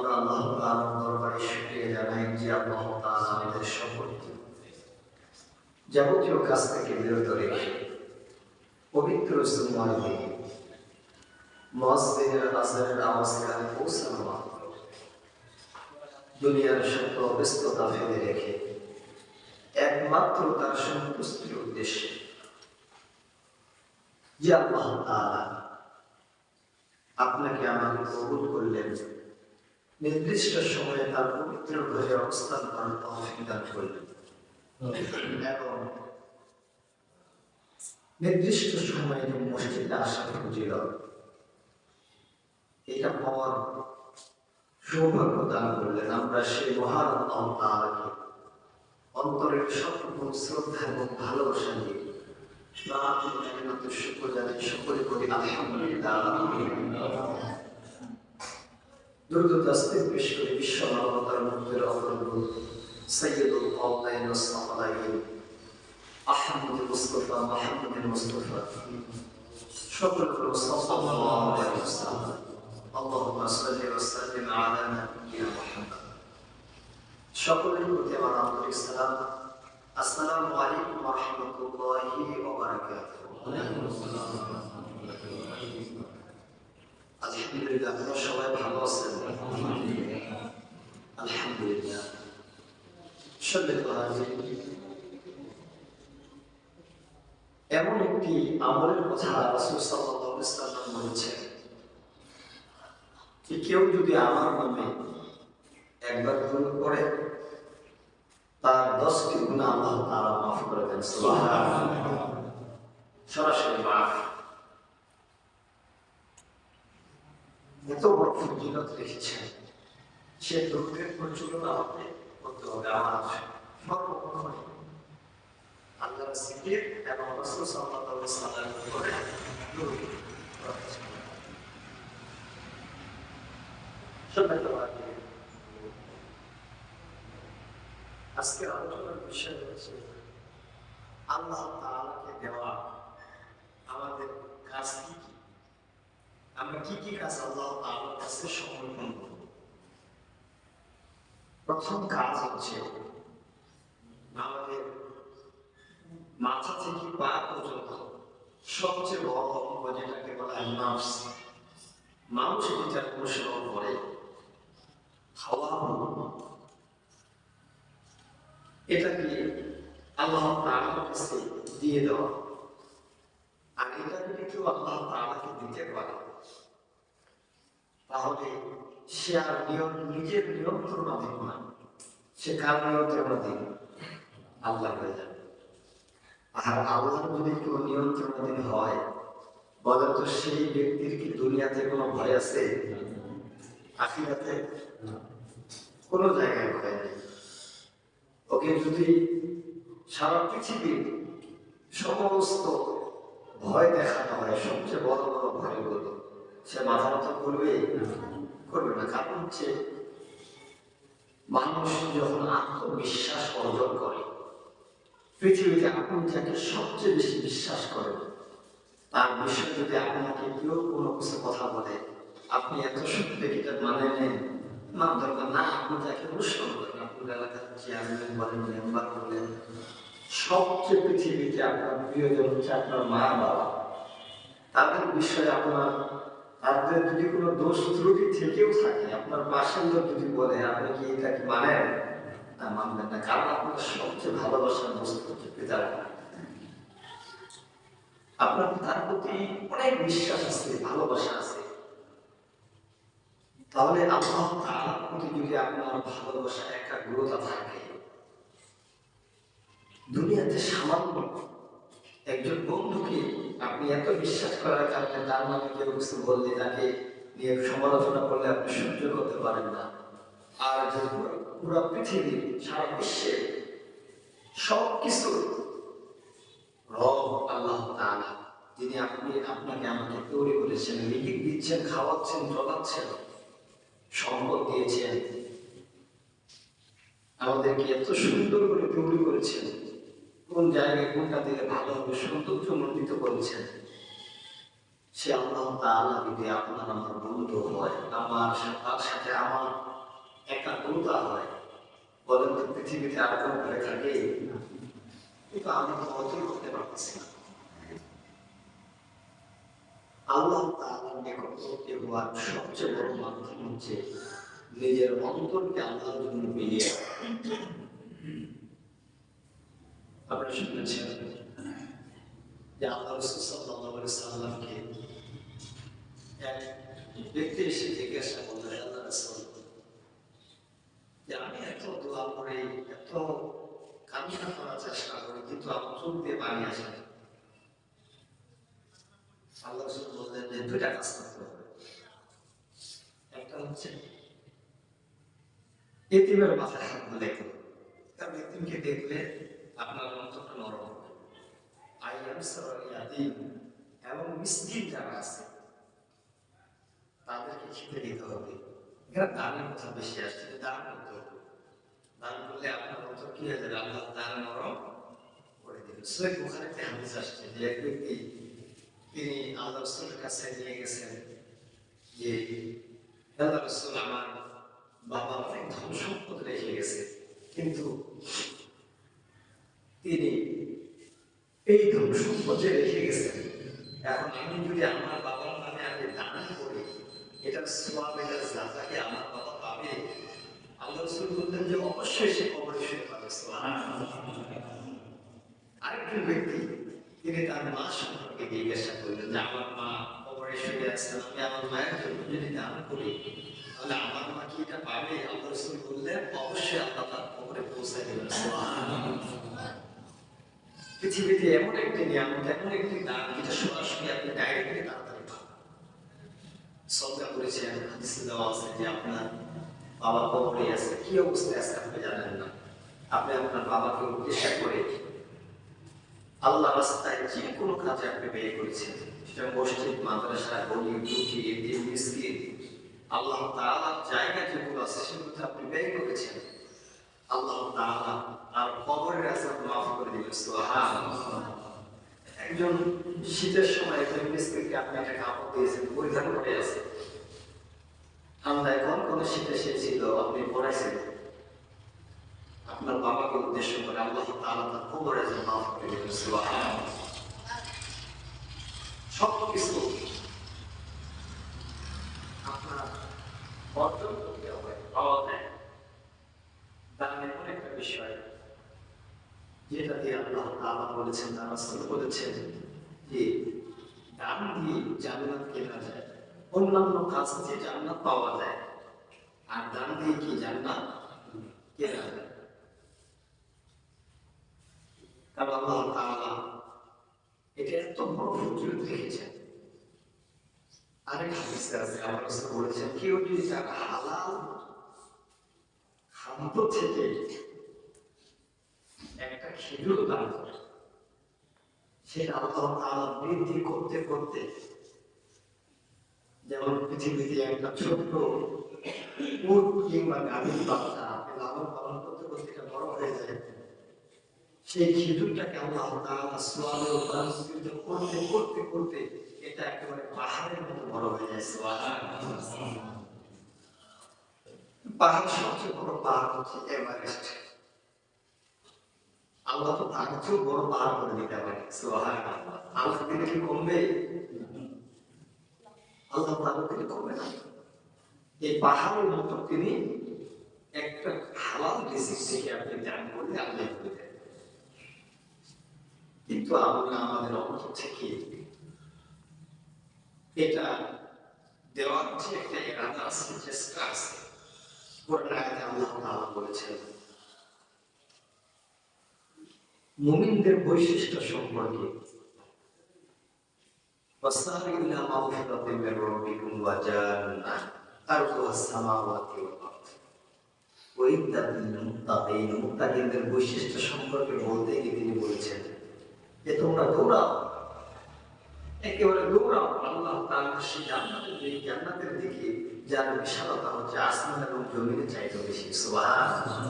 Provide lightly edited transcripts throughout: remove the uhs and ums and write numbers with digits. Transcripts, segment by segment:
আমরা আল্লাহ তাআলার দরবারে শুকরিয়া জানাই যে আল্লাহ তাআলা আমাদের সকলকে যাবতীয় কাজ থেকে বিরত রেখে পবিত্র জুমার দিনে মুয়াজ্জিনের আযানের আওয়াজ কানে পৌঁছানো মাত্র দুনিয়ার সকল ব্যস্ততা ফেলে রেখে একমাত্র তার সন্তুষ্টির উদ্দেশ্যে যে আল্লাহ তাআলা আপনাকে আমাকে কবুল করলেন, নির্দিষ্ট সময়ে তার পবিত্র ঘরে অবস্থান করার তৌফিক দান করলেন এবং নির্দিষ্ট সময়ে মসজিদে আসা খুঁজিল, এটা পাওয়ার সৌভাগ্য দান করলেন। আমরা সেই মহান আল্লাহ তাআলাকে অন্তরের সকল শ্রদ্ধা এবং ভালোবাসা দিয়ে শুকর জানাই, সকলে করি আলহামদুলিল্লাহ। দ্রুত তাসবিহ পেশ করে বিশ্ব মানবতার মুক্তির অগ্রদূত সাইয়্যিদুল কাওনাইন ওয়াস সালালাইন আহমদুল মুস্তাফা মুহাম্মদুল মুস্তাফা সকলে করি সাল্লাল্লাহু আলাইহি ওয়াসাল্লাম। আল্লাহুম্মা সাল্লি ওয়া সাল্লিম আলা নাবিয়্যিনা মুহাম্মদ। সকলের প্রতি আমার আন্তরিক সালাম। আসসালামু আলাইকুম ওয়া রাহমাতুল্লাহি ওয়া বারাকাতুহু। আলহামদুলিল্লাহ, আপনারা সবাই ভালো আছেন? আলহামদুলিল্লাহ। এমন একটি আমলের কথা রাসূল সাল্লাল্লাহু আলাইহি ওয়াসাল্লাম বলেছেন যে কেউ যদি আমার নামে একবার দরুদ পড়ে তার 10টি গুনাহ আল্লাহ তাআলা মাফ করে দেন। সুবহানাল্লাহ। সরাসরি মাফ। এত বড় ফজিলত রেখেছেন, সে দরুদের প্রচলন আমাকে করতে হবে। আমার সর্বক্ষণে আল্লাহর জিকির এবং রাসূল সাল্লাল্লাহু আলাইহি ওয়াসাল্লামের উপরে দরুদ পড়া। আজকের আলোচনার বিষয় হচ্ছে আল্লাহ তাআলাকে দেওয়া আমাদের কাজ কি কি, আমরা কি কি কাজ আল্লাহ তাআলার কাছে সমর্পণ করব। প্রথম কাজ হচ্ছে আমাদের মাথা থেকে পা পর্যন্ত সবচেয়ে বড় অঙ্গ যেটাকে বলা হয় নাফস। মানুষ যেটা অনুসরণ করে হাওয়া, এটাকে আল্লাহ তাআলার কাছে দিয়ে দেওয়া। আর এটা যদি কেউ আল্লাহ তাআলাকে দিতে পারে তাহলে সে আর নিজের নিয়ন্ত্রণাধীন না, সে কার নিয়ন্ত্রণাধীন? আল্লাহ হয়ে যাবে। আর আল্লাহ যদি কেউ নিয়ন্ত্রণাধীন হয়, বলে তো সেই ব্যক্তির কি দুনিয়াতে কোনো ভয় আছে? আখিরাতে কোনো জায়গায় ভয় নেই। ওকে যদি সারা পৃথিবীর সমস্ত ভয় দেখানো হয়, সবচেয়ে বড় বড় ভয়গুলো, সে মাথা মতো করবে না। কারণ হচ্ছে মানুষ যখন আত্মবিশ্বাস অর্জন করে, পৃথিবীতে আপনি যাকে সবচেয়ে বেশি বিশ্বাস করেন তার বিষয়ে যদি আপনাকে কেউ কোনো কিছু কথা বলে, আপনি এত সত্যি এটা মানে নেন না, দরকার না, আপনি যাকে অনুসরণ করেন, আপনার এলাকার চেয়ারম্যান বলেন, মেম্বার বলেন, সবচেয়ে পৃথিবীতে আপনার প্রিয়জন হচ্ছে আপনার মা বাবা। তাদের বিষয়ে আপনার তাদের যদি কোনো দোষ ত্রুটি থেকেও থাকে, আপনার পাশের লোক যদি বলে, আপনি কি এটাকে মানেন? না, মানবেন না। কারণ আপনার সবচেয়ে ভালোবাসার বস্তু হচ্ছে পিতা। আপনার তার প্রতি অনেক বিশ্বাস আছে, ভালোবাসা আছে। তাহলে আল্লাহ তাআলার প্রতি যদি আপনার ভালোবাসা, একাগ্রতা থাকে, দুনিয়াতে সামান্য একজন বন্ধুকে আপনি এত বিশ্বাস করার কারণে তার নামে কেউ কিছু বললে, তাকে নিয়ে সমালোচনা করলে আপনি সহ্য করতে পারেন না। আর যে পুরো পৃথিবীর, সারা বিশ্বের সবকিছু রব আল্লাহ তাআলা, যিনি আপনাকে আমাকে তৈরি করেছেন, রিজিক দিচ্ছেন, খাওয়াচ্ছেন, চলাচ্ছেন, সম্পদ দিয়েছেন, আমাদেরকে এত সুন্দর করে তৈরি করেছেন, কোন জায়গায় কোনটা দিলে ভালো হবে সৌন্দর্য মণ্ডিত করেছেন। সে আল্লাহ তাআলা যদি আপনার আমার বন্ধু হয়, তার সাথে আমার একাগ্রতা হয়। বলেন তো পৃথিবীতে আর কোনো ঘরে থাকে? কিন্তু আমি কতই করতে পারতেছি না। আল্লাহ তাআলার নিকটবর্তী হওয়ার সবচেয়ে বড় মাধ্যম হচ্ছে নিজের অন্তরকে আল্লাহর জন্য মিলিয়ে রাখা। আপনারা শুনেছেন যে আল্লাহ রাসূল সাল্লাল্লাহু আলাইহি সাল্লামকে এক ব্যক্তি এসে জিজ্ঞাসা করলেন, আল্লাহ রাসূল, যে আমি এত দোয়া করে এত কান্না করার চেষ্টা করি কিন্তু আমার চোখ দিয়ে পানি আসে না। আল্লাহ রাসূল বললেন যে দুইটা কাজ করতে হবে। একটা হচ্ছে এতিমের মাথায় হাত দেখুন, কারণ এতিমকে দেখলে আপনার অন্তরটা নরম হবে। এবং মিসকিন যারা আছে তাদেরকে খেতে দিতে হবে। এখানে দানের কথা বেশি আসছে, দান করতে হবে। দান করলে আপনার অন্তর কি হয়ে যাবে? আল্লাহ তাআলা নরম করে দিবেন। সহিহ বুখারীতে হাদিস আসছে যে এক ব্যক্তি তিনি আল্লাহ রাসূলের কাছে নিয়ে গেছেন যে আল্লাহ রাসূল, আমার বাবা অনেক ধন সম্পদ রেখে গেছে, কিন্তু তিনি এই ধন সম্পদ যে রেখে গেছেন, এখন আমি যদি আমার বাবার নামে আমি দান করি, এটার সওয়াব, এটার জাযাকে আমার বাবা পাবে। আল্লাহ রাসূল বললেন যে অবশ্যই সে কবরে শুয়ে পাবে। সুবহানাল্লাহ। আরেকজন ব্যক্তি তিনি তার মা সম্পর্কে জিজ্ঞাসা করলেন যে আমার মা কবরে শুয়ে আছেন, আমি আমার মায়ের জন্য যদি দান করি তাহলে আমার মা কি এটা পাবে? আল্লাহ রাসূল বললেন অবশ্যই আল্লাহ তার কবরে পৌঁছে দেবেন। সুবহানাল্লাহ। পৃথিবীতে এমন একটি নিয়ামত, এমন একটি দান যেটা সরাসরি আপনি ডাইরেক্টলি তাড়াতাড়ি পাবেন। সদকা করেছেন, হাদিসে দেওয়া আছে যে আপনার বাবা কবরে আছে, কি অবস্থায় আছে আপনি জানেন না। আপনি আপনার বাবাকে উদ্দেশ্য করে আল্লাহ রাস্তায় যে কোনো কাজে আপনি ব্যয় করেছেন, সেটা মসজিদ, মাদ্রাসা, গরিব, দুঃখী, এতিম, মিসকিন, আল্লাহ তাআলার জায়গা যেগুলো আছে সেগুলোতে আপনি ব্যয় করেছেন, আল্লাহ তাআলা আর কবরের আযাব মাফ করে দিবেন। সুবহানাল্লাহ। একজন শীতের সময় একজন মিসকিনকে আপনি একটা কাপড় দিয়েছেন, পরিধান করে আছে, ঠান্ডায় কোন শীত এসেছিল, আপনি পড়াইছেন, আপনার বাবাকে উদ্দেশ্য করে আল্লাহ তাআলা তার কবরের আযাব মাফ করে দিবেন। সুবহানাল্লাহ। সবকিছু আপনার অর্জন করতে হবে, পাওয়া যায়। দান এমন একটা বিষয় যেটা দিয়ে আল্লাহ তাআলা বলেছেন, তার রাসূল বলেছেন যে দান দিয়ে জান্নাত কেনা যায়। অন্যান্য কাজ দিয়ে জান্নাত পাওয়া যায়, আর দান দিয়ে কি জান্নাত কেনা যায়? কারণ আল্লাহ তাআলা এটা এত বড় ফজিলত রেখেছেন। আরেক হাদিসে আছে, আমার রাসূল বলেছেন কেউ যদি তার হালাল খাদ্য থেকে একটা খেজুর দান করে, সেটা আল্লাহ তাআলা বৃদ্ধি করতে করতে, যেমন পৃথিবীতে একটা ছোট্ট উট কিংবা গাভীর বাচ্চা আপনি লালন পালন করতে করতে এটা বড় হয়ে যায়, সেই খেজুরটাকে আল্লাহ তাআলা সোয়াবে রূপান্তরিত করতে করতে করতে এটা একেবারে পাহাড়ের মতো বড় হয়ে যায়। সুবহানাল্লাহ। পাহাড়, সবচেয়ে বড় পাহাড় হচ্ছে এভারেস্ট। আল্লাহ তো তার চেয়েও বড় পাহাড় করে দিতে পারে। সুবহানাল্লাহ। আল্লাহ দিলে কি কমবে? আল্লাহ তাআলা দিলে কমবে না। এই পাহাড়ের মতো তিনি একটা হালাল রিজিক থেকে আপনি দান করলে আল্লাহ করে দেন। কিন্তু আমরা আমাদের অন্তর থেকে এটা দেওয়ার যে একটা ইরাদা আছে, চেষ্টা আছে। কোরআন আয়াতে আল্লাহ তাআলা বলেছেন মুমিনদের বৈশিষ্ট্য সম্পর্কে, ওয়াসারি'উ ইলা মাগফিরাতিন মির রাব্বিকুম ওয়া জান্নাহ আরদুহা আস-সামাওয়াতু ওয়াল আরদ ওয়া ইদ্দাত লিল মুত্তাকিন। মুত্তাকিনদের বৈশিষ্ট্য সম্পর্কে বলতে গিয়ে তিনি বলেছেন যে তোমরা দৌড়াও, একেবারে দৌড়াও আল্লাহ তাআলার সেই জান্নাতের দিকে যার বিশালতা হচ্ছে আসমান এবং জমিনের চাইতে বেশি। সুবহানাল্লাহ।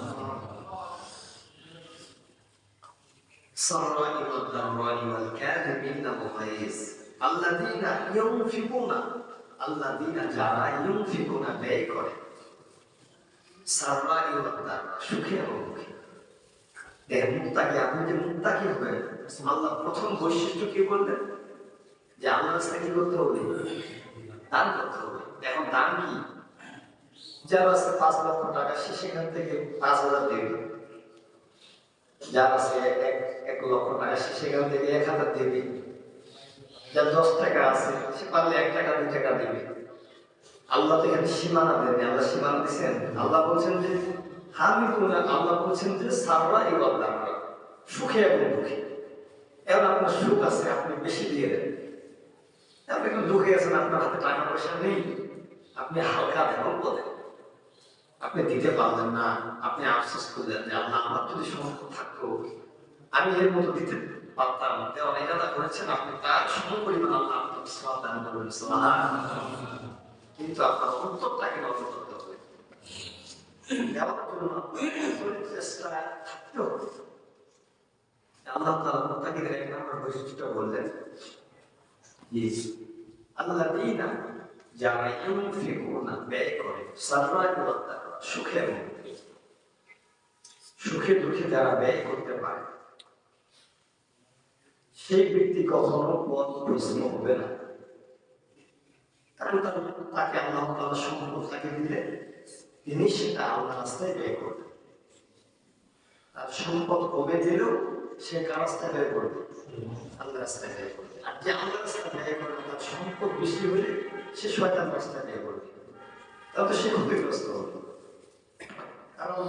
সাররাই ওয়াদ দাররাই ওয়াল কাযিমিনা ওয়াল গায়জ আল্লাযীনা ইউনফিকুনা, আল্লাযীনা যারা ইউনফিকুনা ব্যয় করে, সাররা ইওয়াদার সুখে এবং দুঃখে। দেখেন মুত্তাকি, আপনি যে মুত্তাকি হবেন, আল্লাহ প্রথম বৈশিষ্ট্য কি বললেন? যে আল্লাহ রাস্তায় কি করতে হবে? দান করতে হবে। এখন দান কি? যার আছে 5 লক্ষ টাকা, সে সেখান থেকে 5,000 দেবে। যার আছে 1 লক্ষ টাকা, সে সেখান থেকে 1,000 দেবে। যার 10 টাকা আছে, সে পারলে 1 টাকা 2 টাকা দেবে। আল্লাহ তো এখানে সীমানা দেননি। আল্লাহ সীমানা দিচ্ছেন। আল্লাহ বলছেন যে আল্লাহ বলছেন যে সাররা ইওয়াদার, সুখে এবং দুঃখে। এখন আপনার সুখ আছে, আপনি বেশি দিয়ে দেন। আপনি একটু দুঃখে আছেন, আপনার হাতে টাকা পয়সা নেই, আপনি হালকা দেন, অল্প দেন। আপনি দিতে পারলেন না, আপনি আফসোস করলেন যে আল্লাহ আমার যদি সম্পদ থাকতো, আমি এর মতো দিতে পারতাম। দেওয়ার ইরাদা করেছেন, আপনি তার সমপরিমাণ আল্লাহ আপনাকে সওয়াব দান করবেন। সুবহানাল্লাহ। কিন্তু আপনার অন্তরটাকে নষ্ট করতে হবে। দেওয়ার জন্য আপনার চেষ্টা থাকতে হবে। আল্লাহ তাআলা মুত্তাকিদের এক নম্বর বৈশিষ্ট্য বললেন যে আল্লাযীনা, যারা ইউনফিকুনা, ব্যয় করে, সাররা ইওয়াদার, সুখে এবং দুঃখে। সুখে দুঃখে যারা ব্যয় করতে পারে, সেই ব্যক্তি কখনো পথভ্রষ্ট হবে না। কারণ তাকে আল্লাহ তাআলা সম্পদ তাকে দিলে তিনি সেটা আল্লাহর রাস্তায় ব্যয় করবেন। তার সম্পদ কমে দিলেও সে কার রাস্তায় ব্যয় করবে? আল্লাহর রাস্তায় ব্যয় করবে। আর যে আল্লাহর রাস্তায় ব্যয় করবে, তার সম্পদ বেশি হলে সে শয়তান রাস্তায় ব্যয় করবে, তাহলে সে ক্ষতিগ্রস্ত হবে। কারণ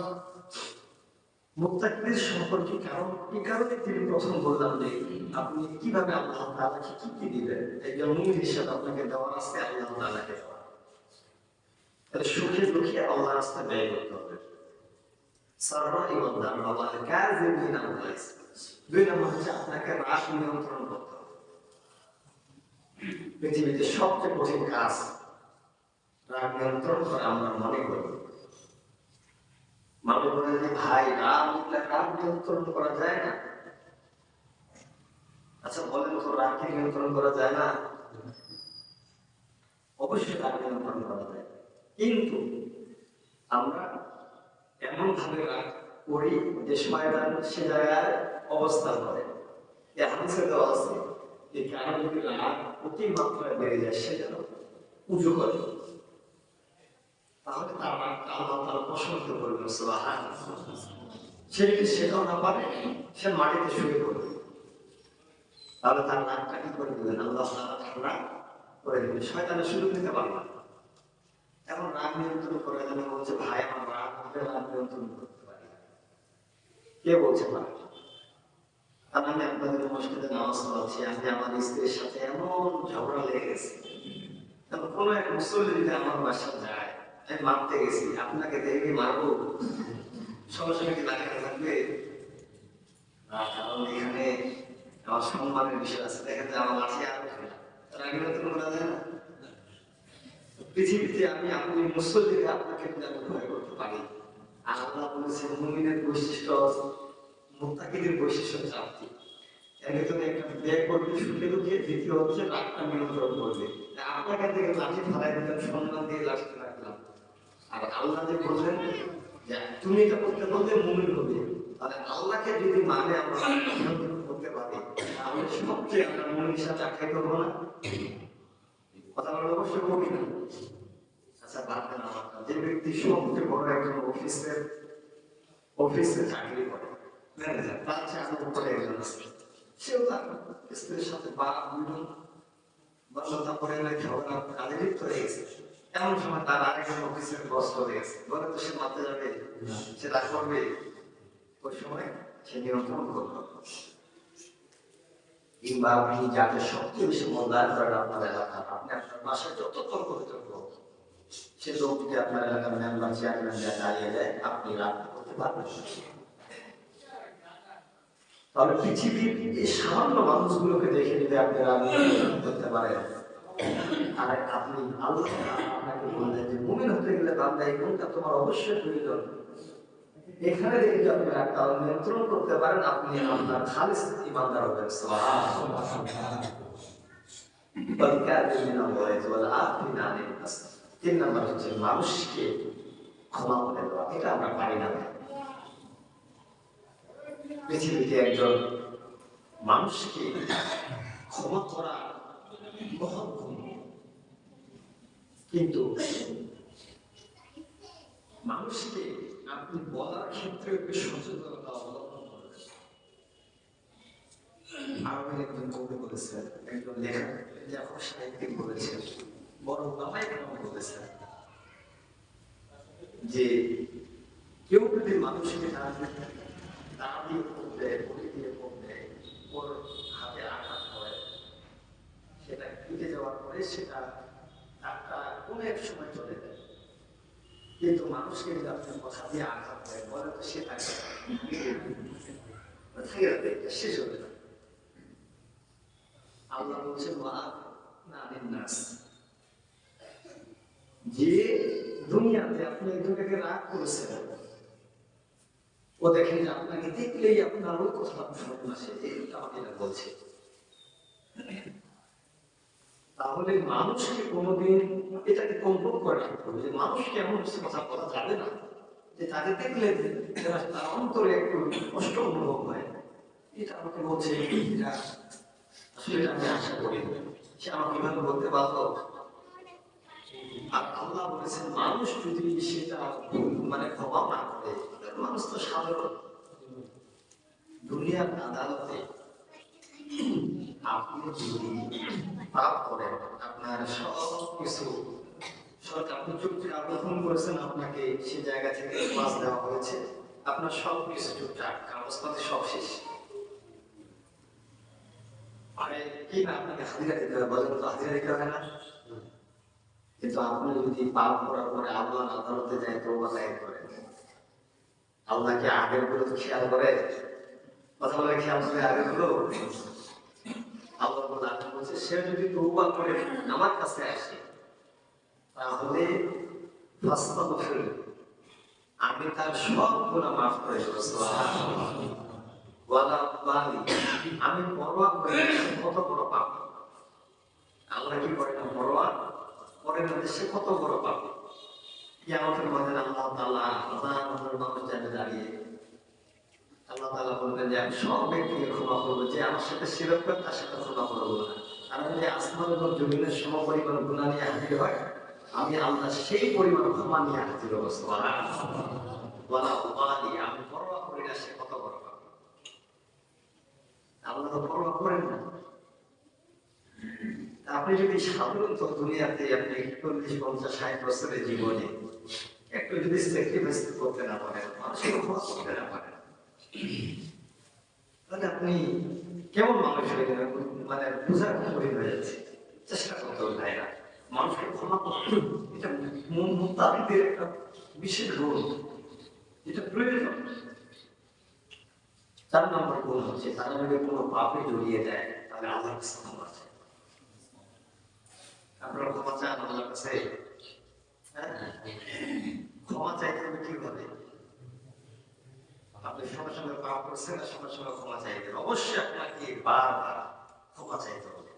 মুত্তাকিদের সম্পর্কে এই কারণে তিনি প্রথম বললাম যে আপনি কিভাবে আল্লাহ তাআলাকে কি কি দিবেন। একজন মুমিন হিসেবে আপনাকে দেওয়ার আছে আল্লাহ তাআলাকে দেওয়া। তাহলে সুখে দুঃখে আল্লাহর রাস্তায় ব্যয় করতে হবে। সাররা ইওয়াদার ওয়াল কাযিমিনা আল গায়জ। 2 নম্বর হচ্ছে আপনাকে রাগ নিয়ন্ত্রণ করতে হবে। পৃথিবীতে সবচেয়ে কঠিন কাজ রাগ নিয়ন্ত্রণ করা। আমরা মনে করি, মানুষ বলে যে ভাই রাগ নিয়ন্ত্রণ করা যায় না। আচ্ছা বলেন তো, রাগকে নিয়ন্ত্রণ করা যায় না? অবশ্যই রাগ নিয়ন্ত্রণ করা যায়, কিন্তু আমরা এমন ভাবে রাগ করি যে শয়তান সে জায়গায় অবস্থান করে। এই হাদিসে দেওয়া আছে যে কারো যদি রাগ অতি মাত্রায় বেড়ে যায়, সে যেন উজু করে, তাহলে তার রাগটা আল্লাহ তাআলা পছন্দ করবেন। সুবহানাল্লাহ। সে যদি সেটাও না পারে, সে মাটিতে শুয়ে পড়বে, তাহলে তার রাগটা কি করে দেবেন? আল্লাহ তাআলা ঠান্ডা করে দেবেন, শয়তানের সুযোগ নিতে পারবে না। এখন রাগ নিয়ন্ত্রণ করার জন্য বলছে ভাই আমার রাগ নিয়ন্ত্রণ করতে পারি। কে বলছে পারে? কারণ আমি আপনাদের মসজিদে নামাজ পড়াচ্ছি, আমি আমার স্ত্রীর সাথে এমন ঝগড়া লেগে গেছে, কোনো এক মুসল্লি যদি আমার বাসায় যায়, আমি মারতে গেছি, আপনাকে দেখে মারবো, সঙ্গে সঙ্গে কি লাঠি থাকবে? কারণ এখানে আমার সম্মানের বিষয় আছে, দেখা যায় আমার লাঠি আর রাগ নিয়ন্ত্রণ করা যায় না। পৃথিবীতে আপনি মুসল্লিকে আপনাকে আমি ভয় করতে পারি। আর আল্লাহ বলেছেন মুমিনের বৈশিষ্ট্য, মুত্তাকিদের বৈশিষ্ট্য 4টি। এর ভিতরে একটা ব্যয় করবে সুখে দুঃখে, দ্বিতীয় হচ্ছে রাগটা নিয়ন্ত্রণ করবে। আপনাকে থেকে লাঠি ফেলাই দিলাম, সম্মান দিয়ে লাঠিতে রাখলাম। আর আল্লাহ যে বললেন যে তুমি এটা করতে বললে মুমিন হবে, তাহলে আল্লাহকে যদি মানে আমরা নিয়ন্ত্রণ করতে পারি, তাহলে সবচেয়ে আমরা মুমিন হিসাবে চাকরি করবো না? কথা বলা অবশ্যই কবি না। আচ্ছা বাদ দেন, যে ব্যক্তি সবচেয়ে বড় একজন অফিসে চাকরি করে, ম্যানেজার, তার চেয়ে উপরে একজন আছে, সেও তার স্ত্রীর সাথে বাধ্যতা করে ঝগড়া কাজে লিপ্ত হয়ে গেছে। এমন সময় তার আরেকজন অফিসের বস চলে গেছে, বলে তো সে মারতে যাবে, সে রাগ করবে, ওই সময় সে নিয়ন্ত্রণ করবে। কিংবা আপনি যাকে সবচেয়ে বেশি মূল্যায়ন করেন আপনার এলাকা, আপনি আপনার বাসায় যত তর্ক বিতর্ক, সে লোকটি আপনার এলাকার মেম্বার চেয়ারম্যান দাঁড়িয়ে দেয়, আপনি রাগ করতে পারবেন। তাহলে পৃথিবীর এই সামান্য মানুষগুলোকে দেখে যদি আপনি রাগ করতে পারেন, আর আপনি আল্লাহ আপনাকে বললেন যে মুমিন হতে গেলে বান্দা এই গুণটা তোমার অবশ্যই প্রয়োজন, এখানে দেখে যদি আপনি রাগটা নিয়ন্ত্রণ করতে পারেন, আপনি আপনার খালিস ইমানদার হবেন। সুবহানাল্লাহ। 3 নম্বর হচ্ছে মানুষকে ক্ষমা করে দেওয়া, এটা আমরা পারি না। পৃথিবীতে একজন মানুষকে ক্ষমা করা মহৎ গুণ, কিন্তু মানুষকে আপনি বলার ক্ষেত্রে সচেতনতা অবলম্বন করবেন। আরবের একজন কবি বলেছেন, একজন লেখক সাহিত্যিক বলেছেন, বড় ওলামায়ে কেরাম বলেছেন যে কেউ যদি মানুষকে দা দিয়ে পড়বে, বড়ি দিয়ে পড়বে, ওর হাতে আঘাত হয়, সেটা কেটে যাওয়ার পরে সেটা একটা কোনো এক সময় চলে যায়। কিন্তু মানুষকে যদি আপনি কথা দিয়ে আঘাত হয়, বলে তো সে থাকে শেষ হয়ে যায়। আল্লাহ বলছেন যে দুনিয়াতে আপনি একজনকে রাগ করেছেন, ও দেখেন যে আপনাকে দেখলেই আপনার ওই কথা স্মরণ আসে, আমাকে এটা বলছে। তাহলে মানুষকে কোনোদিন এটাকে কন্ট্রোল করে রাখতে হবে যে মানুষকে এমন কিছু কথা বলা যাবে না যে তাকে দেখলে তার অন্তরে একটু কষ্ট অনুভব হয়। এটা আমাকে বলছে, এটা আসলে আমি আশা করি সে আমাকে কিভাবে বলতে পারলো। আর আল্লাহ বলেছেন মানুষ যদি সেটা মানে ক্ষমা না করে, মানুষ তো সাধারণ দুনিয়ার আদালতে আপনি যদি পাপ করেন, আপনার সব কিছু সরকার আপনি চুপচাপ আবেদন করেছেন, আপনাকে সে জায়গা থেকে ক্লাস দেওয়া হয়েছে, আপনার সব কিছু চুপচাপ কাগজপাতি সব শেষ, মানে কি না আপনাকে হাজিরা দিতে হবে, বলেন তো হাজিরা দিতে হবে না? কিন্তু আপনি যদি পাপ করার পরে আল্লাহর আদালতে যায় তওবা দায়ের করেন, আল্লাহকে আগের গুলো তো খেয়াল করে, কথা বলে খেয়াল করে আগের গুলো। আল্লাহ বলছে সে যদি তওবা করে আমার কাছে আসে, তাহলে আমি তার সব গুনাহ মাফ করে দেব। সুবহানাল্লাহ। ওয়ালা বালি, আমি পরোয়া করি না কত বড় পাপ। আল্লাহ কি করে না, পরোয়া করে না সে কত বড় পাপ। কিয়ামতের ময়দানে আল্লাহ তাআলা হাজার মানুষ জানে দাঁড়িয়ে আল্লাহ তাআলা বলবেন যে আমি সব ব্যক্তিকে ক্ষমা করবো, যে আমার সাথে শিরক করে তার সাথে ক্ষমা করবো না। আর যদি আসমান এবং জমিনের সমপরিমাণ গুনাহ নিয়ে হাজির হয়, আমি আল্লাহ সেই পরিমাণ ক্ষমা নিয়ে হাজির হবো। সুবহানাল্লাহ। ওয়ালা উবালি, আমি পরোয়া করি না সে কত বড় পাপ। আল্লাহ তো পরোয়া করেন না। আপনি যদি সাধারণত দুনিয়াতে আপনি 40-50-60 বছরের জীবনে একটু যদি স্যাক্রিফাইস করতে না পারেন, মানুষের ক্ষমা করতে না পারেন, তাহলে আপনি কেমন মানুষ হয়ে গেলেন, মানে বোঝার কঠিন হয়ে যাচ্ছে। চেষ্টা করতে হবে তাই না, মানুষকে ক্ষমা করতে, এটা মুত্তাকিদের একটা বিশেষ গুণ, যেটা প্রয়োজন। 4 নম্বর গুণ হচ্ছে তারা যদি কোনো পাপে জড়িয়ে দেয়, তাহলে আল্লাহর কাছে ক্ষমা চায়। আপনারা ক্ষমা চান আল্লাহর কাছে? ক্ষমা চাইতে হবে কিভাবে? আপনি সঙ্গে সঙ্গে পাপ করছেন, সঙ্গে সঙ্গে ক্ষমা চাইতে হবে। অবশ্যই আপনাকে বারবার ক্ষমা চাইতে হবে।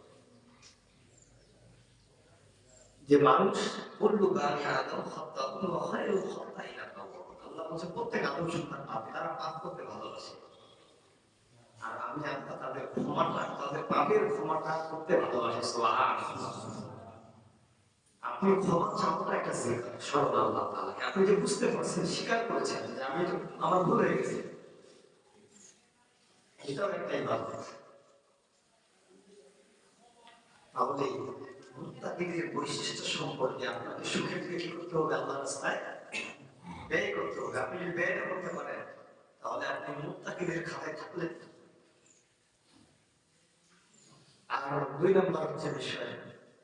যে মানুষ বলল বানি আদম খাত্তাউন ওয়া খায়রুল খাত্তাইনা তাওয়াবুন, আল্লাহ বলেন প্রত্যেক আদম সন্তান পাপী, তারা পাপ করতে ভালোবাসে। আর আমি আল্লাহ তাদের ক্ষমাটা, তাদের পাপের ক্ষমাটা করতে ভালোবাসি। সুবহানাল্লাহ। আপনি ক্ষমা চাওয়াটা একটা জিকির, স্মরণ আল্লাহ তাআলাকে। আপনি যে বুঝতে পারছেন, স্বীকার করেছেন যে আমি আমার ভুল হয়ে গেছে, এটাও একটা ইবাদত। তাহলে মুত্তাকিদের বৈশিষ্ট্য সম্পর্কে আপনাকে সুখে থেকে কি করতে হবে? আল্লাহর রাস্তায় ব্যয় করতে হবে। আপনি যদি ব্যয় করতে পারেন, তাহলে আপনি মুত্তাকিদের খাতায় থাকলেন। আর 2 নম্বর হচ্ছে বিষয়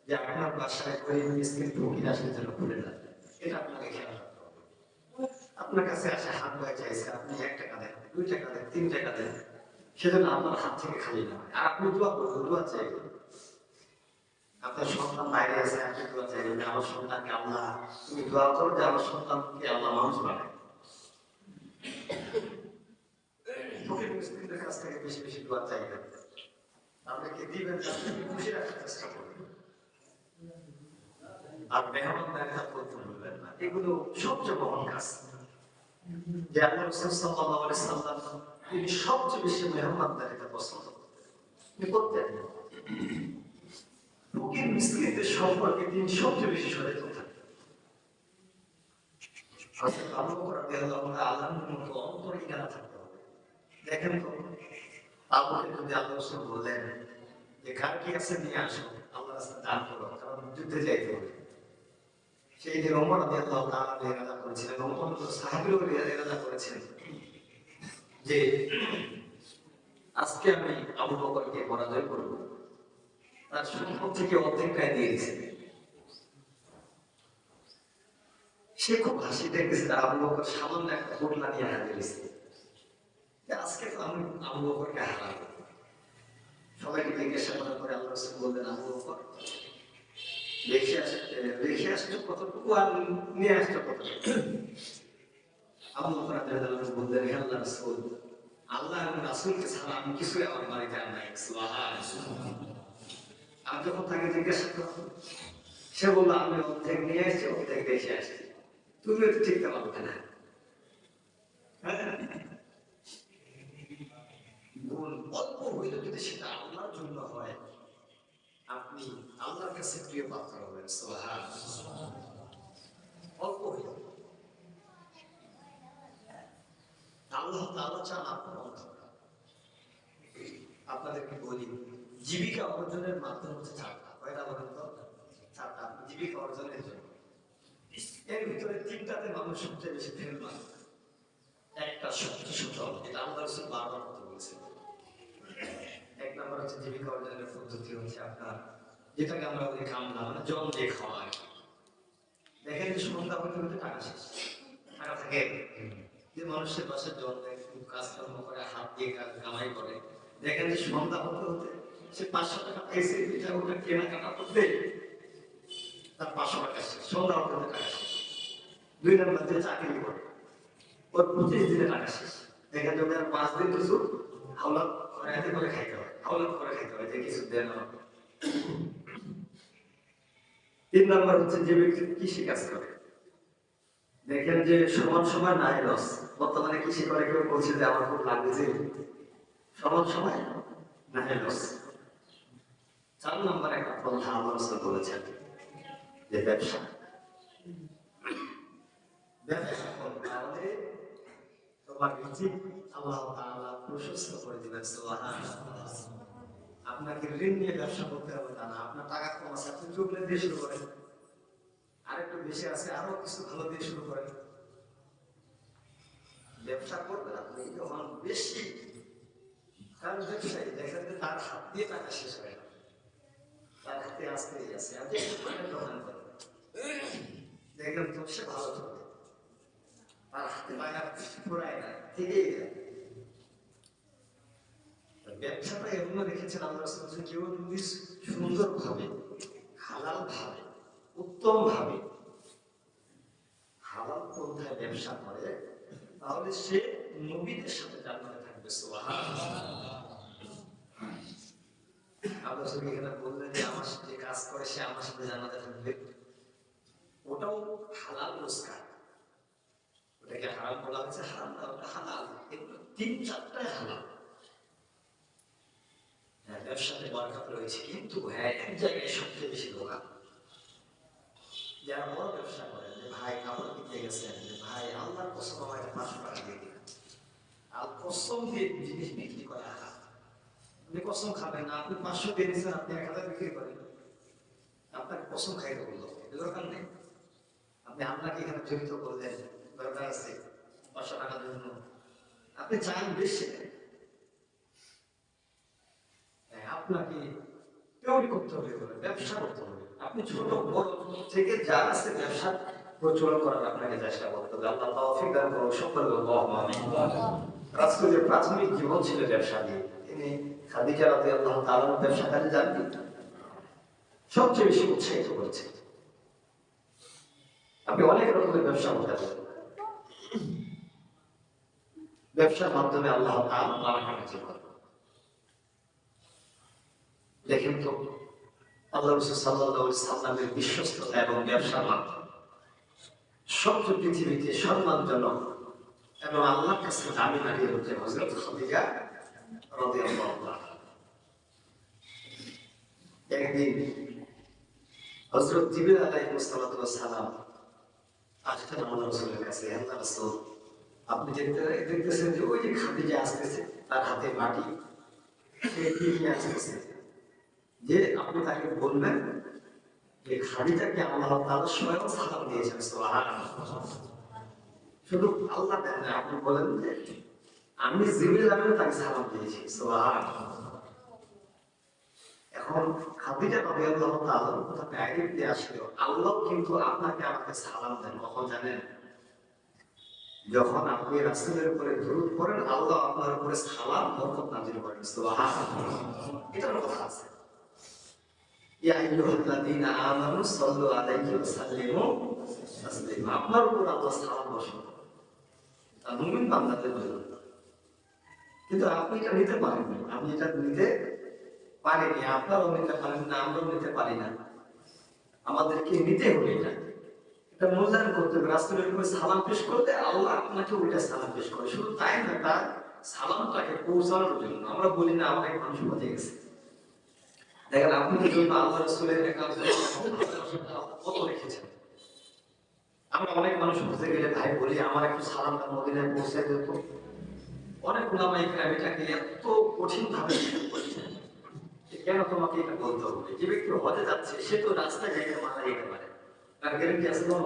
যে আপনার বাসায় গরিব মিসকিন ফকির আসলে যেন ভুলে না যায়, এটা আপনাকে খেয়াল রাখতে হবে। আপনার কাছে আসে হাত বয়ে চাইছে, আপনি 1 টাকা দেন, 2 টাকা দেন, 3 টাকা দেন, সেজন্য আপনার হাত থেকে খালি না হয়। আর আপনি দোয়া করবেন, দোয়া চাইবেন। আপনার সন্তান বাইরে আছে, আপনি দোয়া চাইবেন যে আমার সন্তানকে আল্লাহ, তুমি দোয়া করো যে আমার সন্তানকে আল্লাহ মানুষ বানায়। ফকির মিসকিনদের কাছ থেকে বেশি বেশি দোয়া চাইবেন, আপনাকে দিবেন, আপনি খুশি রাখার চেষ্টা করবেন। আর মেহমানদারিতা করতে ভুলবেন না, এগুলো সবচেয়ে মহান কাজ। যে আল্লাহ রাসূল সাল্লাল্লাহু আলাইহি সাল্লাম তিনি সবচেয়ে বেশি মেহমানদারিতা পছন্দ করতেন। ফকির মিসকিনদের সম্পর্কে তিনি সবচেয়ে বেশি সচেতন থাকতেন। হযরত আবু বকর রাদিয়াল্লাহু তাআলা মতো অন্তরে ইনারা থাকতে হবে। দেখেন তো, আবু বকর যদি আল্লাহ রাসূল বললেন যে কার কি আছে নিয়ে আসো, আল্লাহর রাস্তায় দান করো, কারণ যুদ্ধে যাইতে হবে, সেই দিন ওমর রাদিয়াল্লাহু তাআলা ইরাদা করেছিলেন, অন্যান্য সাহাবীরাও ইরাদা করেছেন যে আজকে আমি আবু বকরকে পরাজয় করব। তার সম্পদ থেকে অর্ধেকটাই দিয়েছে। সে খুব হাসি দেখেছে, আবু বকর সামান্য একটা পোটলা নিয়ে হাজির হয়েছে। আজকে তো আমি আবু বকরকে হারাবো। সবাইকে জিজ্ঞাসা করার পরে আল্লাহ রাসূল বললেন, আবু বকর রেখে আসছো কতটুকু আর নিয়ে আসছো কতটুকু? আবু বকর রাদিয়াল্লাহু আনহু বললেন, হে আল্লাহর রাসূল, আল্লাহ এবং রাসূলকে ছাড়া আমি কিছুই আমার বাড়িতে আর নাই। সুবহানাল্লাহ। আমি যখন তাকে জিজ্ঞাসা করলাম, সে বলল, আমি অর্ধেক নিয়ে আসছি, অর্ধেক রেখে আসছি। তুমিও তো ঠিক পারবে না। অল্প হইলে যদি সেটা আল্লাহর জন্য হয়, আপনি আল্লাহর কাছে প্রিয় পাত্র হবেন। সুবহানাল্লাহ। অল্প হইলে আল্লাহ তাআলা চান আপনার অন্তর। আপনাদেরকে বলি, জীবিকা অর্জনের মাধ্যম হচ্ছে চারটা। কয়টা বলেন তো? চারটা। জীবিকা অর্জনের জন্য এর ভিতরে তিনটাতে মানুষ সবচেয়ে বেশি ফেল মারে। একটা সবচেয়ে সফল, এটা আল্লাহ রাসূল বারবার কথা বলেছেন। এক নম্বর হচ্ছে জীবিকা অর্জনের পদ্ধতি হচ্ছে আপনার, যেটাকে আমরা বলি কামলা, মানে জল দিয়ে খাওয়া। দেখেন যে সন্ধ্যা হতে হতে টাকা শেষ, টাকা থাকে। যে মানুষের পাশে জল দেয়, কাজকর্ম করে, হাত দিয়ে কামাই করে, দেখেন যে সন্ধ্যা হতে হতে সে 500 টাকা পাইছে, এটা ওটা কেনাকাটা করতে তার 500 টাকা শেষ, সন্ধ্যা হতে হতে টাকা শেষ। 2 নম্বর যে চাকরি করে, ওর 25 দিনে টাকা শেষ। দেখেন যদি আর 5 দিন কিছু হাওলাত করে এতে করে খাইতে হয়, হাওলাত করে খাইতে হয়, যে কিছু দেন আমাকে। 3 নম্বর হচ্ছে যে ব্যক্তি কৃষি কাজ করে, দেখেন যে সমান সময় নাই লস। বর্তমানে কৃষি করে কেউ বলছে যে আমার খুব লাগছে, সমান সময় নাই লস। 4 নম্বর একটা কথা আল্লাহ রাসূল বলেছেন যে ব্যবসা করলে তোমার রিজিক আল্লাহ তাআলা প্রশস্ত করে দিবেন। সুবহানাল্লাহ। আপনাকে ঋণ নিয়ে ব্যবসা করতে হবে তা না। আপনার টাকা কম আছে, আপনি চকলেট দিয়ে শুরু করেন, আরেকটু বেশি আছে আরো কিছু ভালো দিয়ে শুরু করেন। ব্যবসা করবেন আপনি যখন বেশি, কারণ ব্যবসায়ী দেখেন যে তার হাত দিয়ে টাকা শেষ হয় না, তার হাতে আসতেই আছে। আপনি একটু পানের দোকান করেন, দেখেন তো সে ভালো চলবে, তার হাতে বায়না ঘোরায় না, থেকেই যায়। ব্যবসাটা এমন রেখেছেন আল্লাহ রাসূল, কেউ যদি সুন্দরভাবে, হালাল ভাবে, উত্তম ভাবে, হালাল পন্থায় ব্যবসা করে, তাহলে সে নবীদের সাথে জান্নাতে থাকবে। সুবহানাল্লাহ। আল্লাহ রাসূল এখানে বললেন যে আমার সাথে কাজ করে সে আমার সাথে জান্নাতে থাকবে, ওটাও হালাল রোজগার। ওটাকে হারাম বলা হচ্ছে, হারাম না, ওটা হালাল। এগুলো 3-4টাই হালাল। হ্যাঁ, ব্যবসাতে বরকত রয়েছে, কিন্তু হ্যাঁ, এক জায়গায় সবচেয়ে বেশি ধোঁকা। যারা বড় ব্যবসা করেন, যে ভাই কাপড় কিনতে গেছেন, যে ভাই আল্লাহর কসম আমাকে 500 টাকা দিয়ে দিন, আর কসম দিয়ে জিনিস বিক্রি করা। আপনি কসম খাবেন না, আপনি 500 দিয়ে দিয়েছেন, আপনি 1000 বিক্রি করেন, আপনাকে কসম খাইতে বললো, দরকার নেই। আপনি আপনাকে এখানে জড়িত করলেন, দরকার আছে 500 টাকার জন্য, আপনি চান বেশি, আপনাকে তৈরি করতে হবে, ব্যবসা করতে হবে। আপনি ছোট বড় থেকে যা আছে ব্যবসা প্রচলন করার আপনাকে চেষ্টা করতে হবে। আল্লাহ তৌফিক দান করুন, সকলে আল্লাহুম্মা আমিন। রাসূলের প্রাথমিক জীবন ছিল ব্যবসা দিয়ে। তিনি খাদিজা রাদিয়াল্লাহু তাআলার ব্যবসা কাজে যাননি, সবচেয়ে বেশি উৎসাহিত করেছে। আপনি অনেক রকমের ব্যবসা করতে পারেন, ব্যবসার মাধ্যমে আল্লাহ তাআলা বারাকা নাযিল করেন। দেখেন তো আল্লাহ রাসূল সাল্লাল্লাহু আলাইহি সাল্লামের বিশ্বস্ততা এবং ব্যবসার মাধ্যম সবচেয়ে পৃথিবীতে সম্মানজনক এবং আল্লাহর কাছে দামি নারী হচ্ছে হযরত খাদিজা রাদিয়াল্লাহু তাআলা। একদিন হযরত জিবরিল আলাইহিস সালাম আসতেন আল্লাহ রাসূলের কাছে, আল্লাহ রাসূল আপনি দেখতেছেন যে ওই যে খাদিজা আসতেছে, তার হাতে বাটি, সে এগিয়ে আসতেছে, যে আপনি তাকে বলবেন যে খাদিজাকে আল্লাহ তাআলা স্বয়ং সালাম দিয়েছেন। সুবহানাল্লাহ। শুধু আল্লাহ দেন না, আপনি বলেন যে আমি জিবরিল আমিনও তাকে সালাম দিয়েছি। সুবহানাল্লাহ। এখন খাদিজা রাদিয়াল্লাহু তাআলার কথা ডাইরেক্ট দিয়ে আসলো, আল্লাহ কিন্তু আপনাকে আমাকে সালাম দেন কখন জানেন? যখন আপনি রাসূলের উপরে দরুদ পড়েন, আল্লাহ আপনার উপরে সালাম বরকত নাযিল করেন। সুবহানাল্লাহ। এটার কথা আছে, ইয়া আইয়ুহাল্লাযীনা আমানু সাল্লু আলাইহি ওয়া সাল্লিমু তাসলিমা। আপনার উপর আল্লাহ সালাম বর্ষণ করেন আর মুমিন বান্দাদের জন্য। কিন্তু আপনি এটা নিতে পারেন না, আপনি এটা নিতে পারিনি, আপনারাও নিতে পারেন না, আমরাও নিতে পারি না। আমাদেরকে নিতে হবে এটা মূল্যায়ন করতে হবে। রাসূলের উপরে সালাম পেশ করতে আল্লাহ আপনাকে উল্টা সালাম পেশ করে। শুধু তাই না, তার সালামটাকে পৌঁছানোর জন্য আমরা বলি না আমার এক মানুষ হতে গেছে। দেখেন আপনি যদি আল্লাহ রাসূলের কত রেখেছেন। আমরা অনেক মানুষ হতে গেলে ভাই বলি আমার একটু সালামটা মদিনায় পৌঁছে দিত। অনেক উলামায়ে কেরাম এটাকে এত কঠিন ভাবে বলছেন, কেন তোমাকে এটা বলতে হবে? যে ব্যক্তি হজে যাচ্ছে সে তো রাস্তায় যাইতে মারা যেতে পারে, তার গ্যারান্টি আছে কোনো?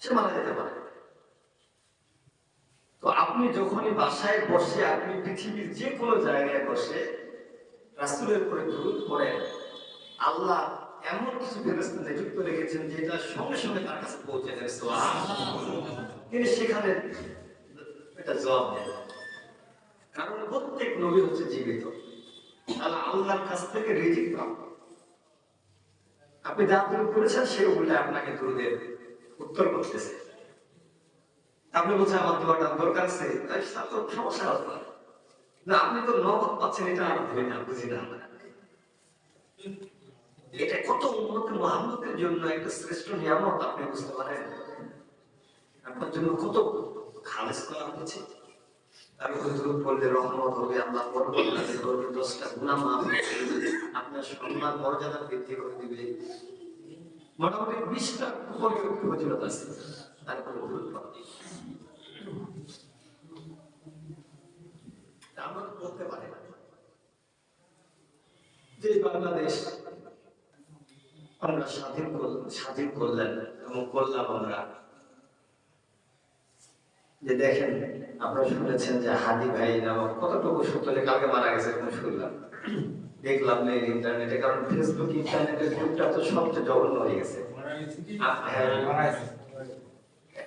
সে মারা যেতে পারে। তো আপনি যখনই বাসায় বসে, আপনি পৃথিবীর যে কোনো জায়গায় বসে রাসূলের উপরে দরুদ পড়েন, আল্লাহ এমন কিছু ফেরেশতা নিযুক্ত রেখেছেন যেটা সঙ্গে সঙ্গে তার কাছে পৌঁছে যাবে। সুবহানাল্লাহ। তিনি সেখানে এটা জবাব দেন, কারণ প্রত্যেক নবী হচ্ছে জীবিত, তাহলে আল্লাহর কাছ থেকে রিজিক প্রাপ্ত। আপনি যা দরুদ করেছেন সে উল্টে আপনাকে দরুদের উত্তর করতেছে। আপনি বলছেন আমার দোয়াটা দরকার আছে, তাই তো সমস্যা হবে না। আপনি তো নগদ পাচ্ছেন, এটা আর ধরি না, বুঝি না। এটা কত উম্মত মুহাম্মদের জন্য একটা শ্রেষ্ঠ নিয়ামত, আপনি বুঝতে পারেন? আপনার জন্য কত খালেস করা হয়েছে। তার উপরে দরুদ পড়লে রহমত হবে, আল্লাহ বরকত নাযিল করবে, 10টা গুনাহ মাফ করে দিবে, আপনার সম্মান মর্যাদা বৃদ্ধি করে দিবে। মোটামুটি 20টা ফজিলত আছে তারপরে দরুদ পড়া। আমরা বলতে পারি না যে বাংলাদেশ আমরা স্বাধীন করলেন এবং করলাম আমরা, যে দেখেন আপনারা শুনেছেন যে হাদি ভাই নামক কতটুকু সত্যলে কালকে মারা গেছে, এরকম শুনলাম, দেখলাম না ইন্টারনেটে। কারণ ফেসবুক ইন্টারনেটের যুগটা তো সবচেয়ে জঘন্য হয়ে গেছে।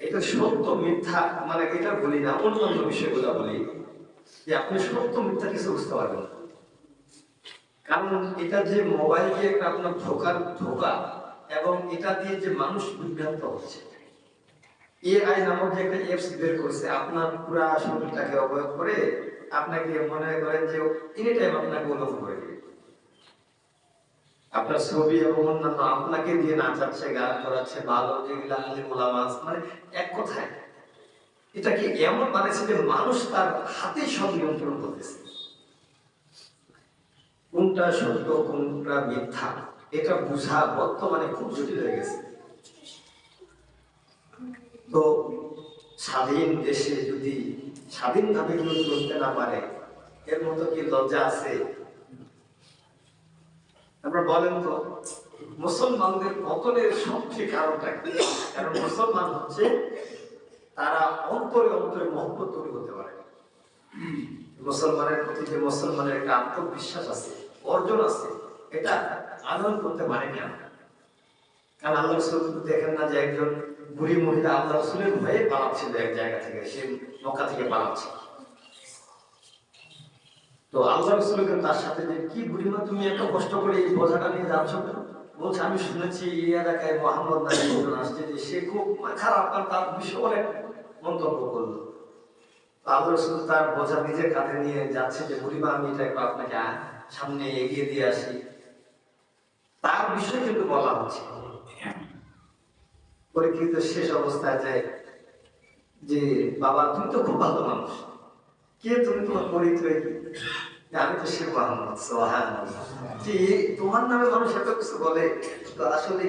এটা সত্য মিথ্যা মানে এটা বলি না, অন্যান্য বিষয়গুলো বলি যে আপনি সত্য মিথ্যা কিছু বুঝতে পারবেন না। কারণ এটা যে মোবাইল দিয়ে আপনার ধোকা এবং এটা দিয়ে যে মানুষ বিভ্রান্ত হচ্ছে। এআই নামক যে একটা অ্যাপস বের করছে, আপনার পুরো শরীরটাকে অবয়ব করে আপনাকে মনে করেন যে এনি টাইম আপনাকে উলঙ্গ করে দিবে। আপনার ছবি এবং অন্যান্য আপনাকে দিয়ে নাচাচ্ছে, গান করাচ্ছে, ভালো যেগুলা আলিম ওলামা, মানে এক কথায় এটাকে এমন বানাইছে যে মানুষ তার হাতে সব নিয়ন্ত্রণ করতেছে। কোনটা সত্য কোনটা মিথ্যা এটা বোঝা বর্তমানে খুব জটিল হয়ে গেছে। তো স্বাধীন দেশে যদি স্বাধীনভাবে কেউ চলতে না পারে, এর মতো কি লজ্জা আছে? আপনারা বলেন তো মুসলমানদের পতনের সবচেয়ে কারণটা কি? কারণ মুসলমান হচ্ছে তারা অন্তরে অন্তরে মহব্বত তৈরি করতে পারে। মুসলমানের প্রতি যে মুসলমানের একটা আত্মবিশ্বাস আছে, অর্জন আছে, এটা আনয়ন করতে পারেনি আমরা। কারণ আল্লাহ রাসূল দেখেন না যে একজন বুড়ি মহিলা আল্লাহ রাসূলের ভয়ে পালাচ্ছিল এক জায়গা থেকে, সে মক্কা থেকে পালাচ্ছে। তো আল্লাহ রাসূল তার সাথে যে কি বুড়িমা তুমি এত কষ্ট করে এই বোঝাটা নিয়ে যাচ্ছ কেন? বলছে আমি শুনেছি এই এলাকায় মুহাম্মদ নামে একজন আসছে, যে সে খুব খারাপ, তার বিষয়ে অনেক মন্তব্য করলো। আল্লাহ রাসূল তার বোঝা নিজের কাঁধে নিয়ে যাচ্ছে যে বুড়িমা আমি এটা একটু আপনাকে সামনে এগিয়ে দিয়ে আসি। তার বিষয়ে কিন্তু বলা হচ্ছে। পরীক্ষিত শেষ অবস্থায় যায় যে বাবা তুমি তো খুব ভালো মানুষ, কে তুমি, তোমার পরিচয় কি? আমি তো শেখ মোহাম্মদ সুবহানাল্লাহ। যে তোমার নামে মানুষ এত কিছু বলে, তো আসলে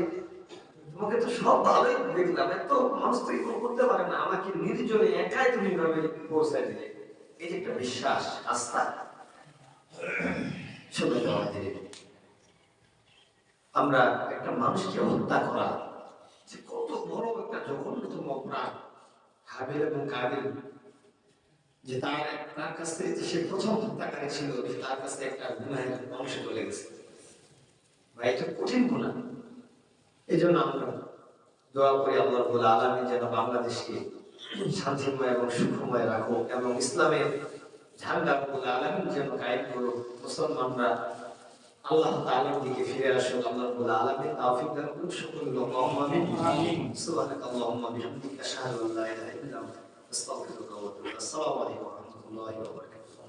তোমাকে তো সব ভালোই দেখলাম, এত মানুষ তো এরকম করতে পারে না, আমাকে নির্জনে একাই তুমি এভাবে পৌঁছায় দিলে। এই যে একটা বিশ্বাস, আস্থা। আমরা একটা মানুষকে হত্যা করা যে কত বড় একটা জঘন্যতম অপরাধ। হাবিল এবং কাবিল, যে তার কাছ থেকে যে সে প্রথম হত্যাকারী ছিল, যে তার কাছ থেকে একটা গুনাহের অংশ চলে গেছে, বা এটা কঠিন গুনাহ। এই জন্য আমরা দোয়া করি আল্লাহ রাব্বুল আলামিন যেন বাংলাদেশকে শান্তিময় এবং সুখময় রাখুক, এবং ইসলামের ঝান্ডা রাব্বুল আলামিন যেন কায়েম করুক। মুসলমানরা আল্লাহ তাআলার দিকে ফিরে আসুক। আল্লাহ রাব্বুল আলামিন তৌফিক দান করুন। সকলে আল্লাহুম্মা আমিন। সুবহানাকাল্লাহুম্মা বিহামদিকা আশহাদু আল্লা ইলাহা ইল্লা আনতা আস্তাগফিরুকা ওয়া আতুবু ইলাইক। আসসালামু আলাইকুম ওয়া রাহমাতুল্লাহি ওয়া বারাকাতুহু।